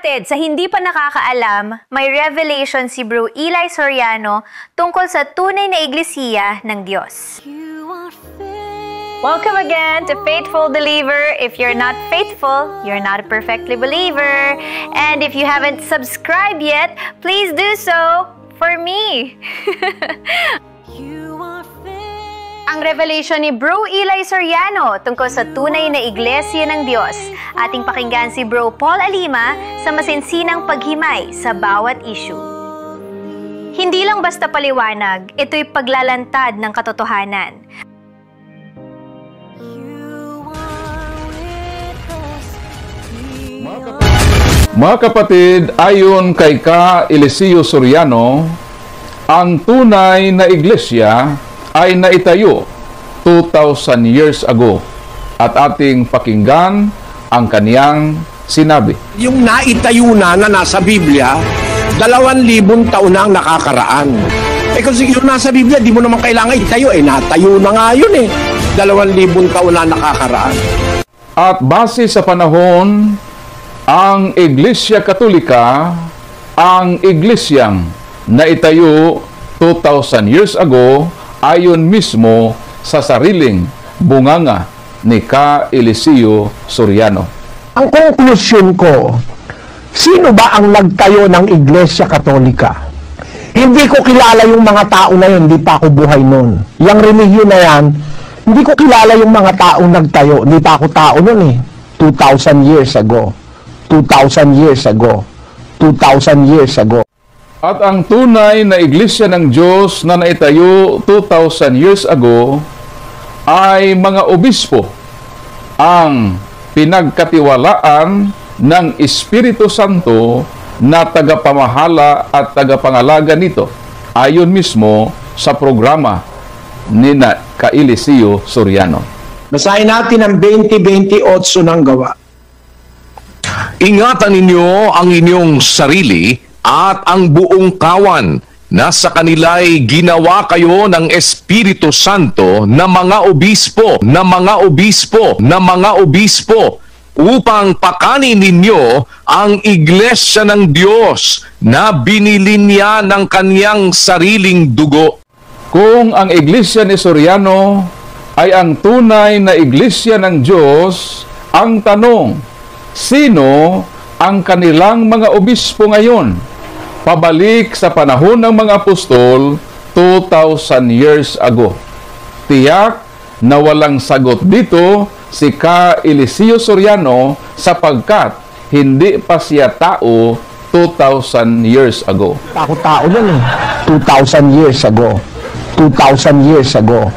kapatid, sa hindi pa nakakaalam, may revelation si Bro Eli Soriano tungkol sa tunay na iglesia ng Diyos. Welcome again to Faithful Believer. If you're not faithful, you're not a perfectly believer. And if you haven't subscribed yet, please do so for me. Ang revelation ni Bro Eli Soriano tungkol sa tunay na iglesia ng Diyos. Ating pakinggan si Bro Paul Alima sa masinsinang paghimay sa bawat issue. Hindi lang basta paliwanag, ito'y paglalantad ng katotohanan. Mga kapatid, ayon kay Ka Eliseo Soriano, ang tunay na iglesia ay naitayo 2,000 years ago at ating pakinggan ang kaniyang sinabi. Yung naitayo na nasa Biblia, 2,000 taon na ang nakakaraan. Kasi yung nasa Biblia, di mo naman kailangan itayo. Natayo na nga yun 2,000 taon na nakakaraan. At base sa panahon, ang Iglesia Katolika, ang iglesyang naitayo 2,000 years ago, ayon mismo sa sariling bunganga ni Ka Eliseo Soriano. Ang konklusyon ko, sino ba ang nagtayo ng Iglesia Katolika? Hindi ko kilala yung mga tao na yun, hindi pa ako buhay noon. Yung relihiyon na yan, hindi ko kilala yung mga taong nagtayo, hindi pa ako tao noon 2,000 years ago. 2,000 years ago. 2,000 years ago. At ang tunay na iglesia ng Diyos na naitayo 2,000 years ago ay mga obispo, ang pinagkatiwalaan ng Espiritu Santo na tagapamahala at tagapangalaga nito, ayon mismo sa programa ni Ka Eliseo Soriano. Basahin natin ang 20:28 ng Gawa. Ingatan ninyo ang inyong sarili at ang buong kawan na sa kanila'y ginawa kayo ng Espiritu Santo na mga obispo, upang pakanin ninyo ang iglesia ng Diyos na binili niya ng kaniyang sariling dugo. Kung ang iglesia ni Soriano ay ang tunay na iglesia ng Diyos, ang tanong, sino ang kanilang mga obispo ngayon? Pabalik sa panahon ng mga apostol 2,000 years ago. Tiyak na walang sagot dito si Ka Eliseo Soriano sapagkat hindi pa siya tao 2,000 years ago. Ako tao nun 2,000 years ago. 2,000 years ago.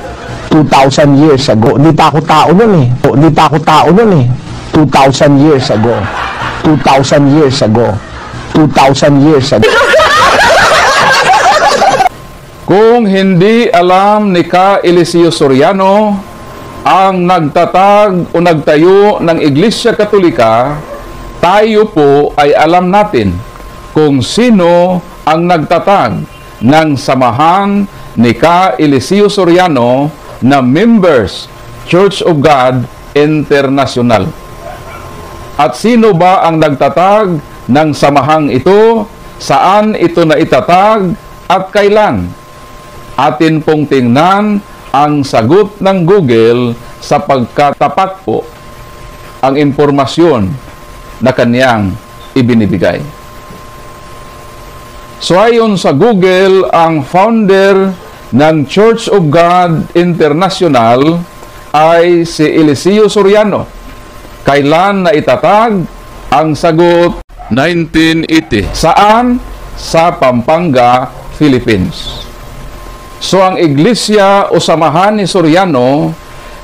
2,000 years ago. Hindi pa ako tao nun Hindi pa ako tao nun 2,000 years ago. 2,000 years ago. 2,000 years ago. Kung hindi alam ni Ka Eliseo Soriano ang nagtatag o nagtayo ng Iglesia Katolika, tayo po ay alam natin kung sino ang nagtatag ng samahan ni Ka Eliseo Soriano na members Church of God International. At sino ba ang nagtatag ng samahang ito, saan ito naitatag at kailan? Atin pong tingnan ang sagot ng Google sapagkat tapat po ang impormasyon na kaniyang ibinibigay. So ayon sa Google, ang founder ng Church of God International ay si Eliseo Soriano. Kailan naitatag? Ang sagot, 1980. Saan? Sa Pampanga, Philippines. So ang iglesia o samahan ni Soriano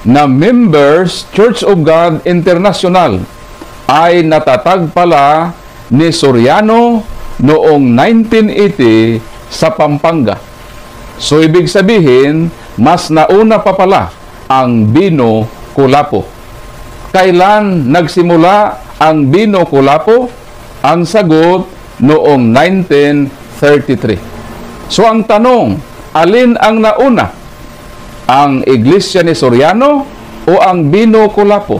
na members Church of God International ay natatag pala ni Soriano noong 1980 sa Pampanga. So ibig sabihin, mas nauna pa pala ang Bino Kulapo. Kailan nagsimula ang Bino Kulapo? Ang sagot, noong 1933. So ang tanong, alin ang nauna? Ang iglesia ni Soriano o ang Bino Kulapo?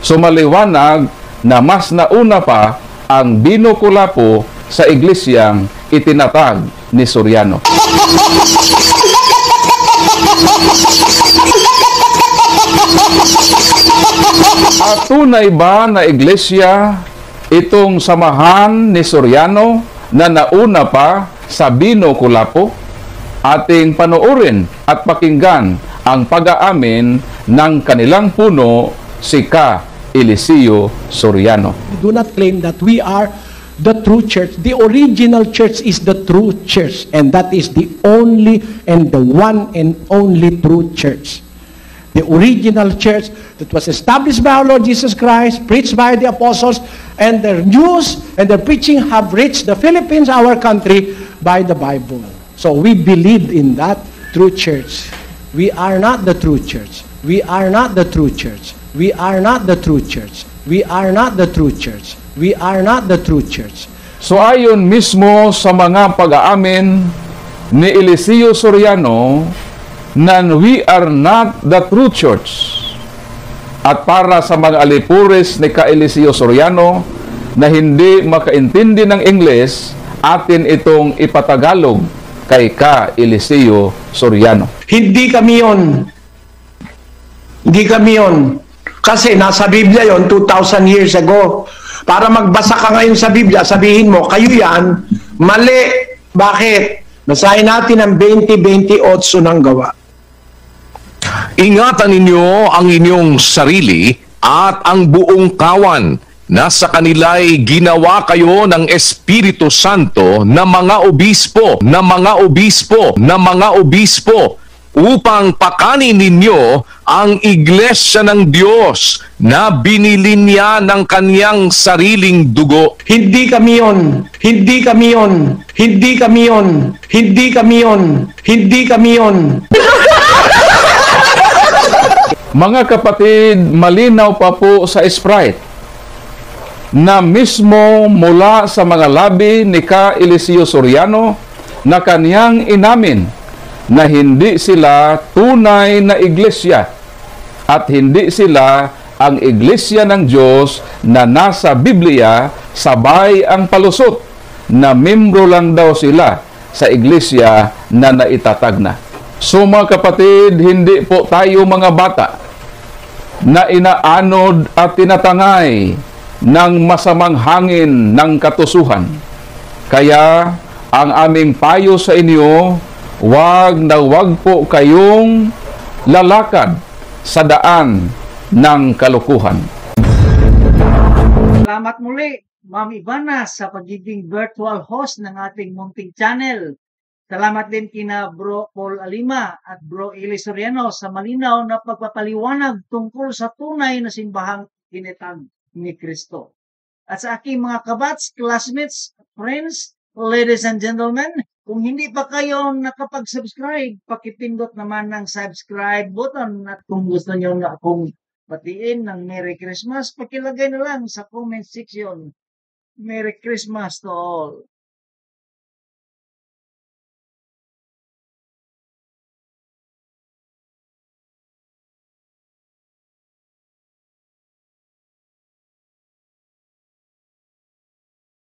So maliwanag na mas nauna pa ang binukulapo sa iglesyang itinatag ni Soriano. At tunay ba na iglesia itong samahan ni Soriano na nauna pa sa binukulapo? Ating panoorin at pakinggan ang pag-aamin ng kanilang puno, si Ka Eliseo Soriano. Do not claim that we are the true church. The original church is the true church, and that is the only and the one and only true church. The original church that was established by our Lord Jesus Christ, preached by the apostles, and their news and their preaching have reached the Philippines, our country, by the Bible. So we believed in that true church. We are not the true church. We are not the true church. We are not the true church. We are not the true church. We are not the true church. So ayon mismo sa mga pag-aamin ni Eliseo Soriano, na we are not the true church. At para sa mga alipures ni Ka Eliseo Soriano na hindi makaintindi ng Ingles, atin itong ipatagalog kay Ka Eliseo Soriano. Hindi kami yon. Hindi kami yon. Kasi nasa Biblia yon 2,000 years ago. Para magbasa ka ngayon sa Biblia, sabihin mo, kayo yan, mali. Bakit? Basahin natin ang 20:28 ng Gawa. Ingatan ninyo ang inyong sarili at ang buong kawan na sa kanila'y ginawa kayo ng Espiritu Santo na mga obispo, upang pakanin ninyo ang iglesia ng Diyos na binili niya ng kanyang sariling dugo. Hindi kami yon. Hindi kami yon. Hindi kami yon. Hindi kami yon. Hindi kami yon. Mga kapatid, malinaw pa po sa Sprite na mismo mula sa mga labi ni Ka Eliseo Soriano na kaniyang inamin na hindi sila tunay na iglesia at hindi sila ang iglesia ng Diyos na nasa Biblia, sabay ang palusot na membro lang daw sila sa iglesia na naitatag na. So mga kapatid, hindi po tayo mga bata na inaanod at tinatangay ng masamang hangin ng katusuhan. Kaya ang aming payo sa inyo, wag na wag po kayong lalakad sa daan ng kalukuhan. Salamat muli, Ma'am Ivana, sa pagiging virtual host ng ating munting channel. Salamat din kina Bro Paul Alima at Bro Eli Soriano sa malinaw na pagpapaliwanag tungkol sa tunay na simbahang tinatag ni Kristo. At sa aking mga kabats, classmates, friends, ladies and gentlemen, kung hindi pa kayo nakapag-subscribe, pakipindot naman ng subscribe button, at kung gusto nyo na akong batiin ng Merry Christmas, pakilagay na lang sa comment section. Merry Christmas to all.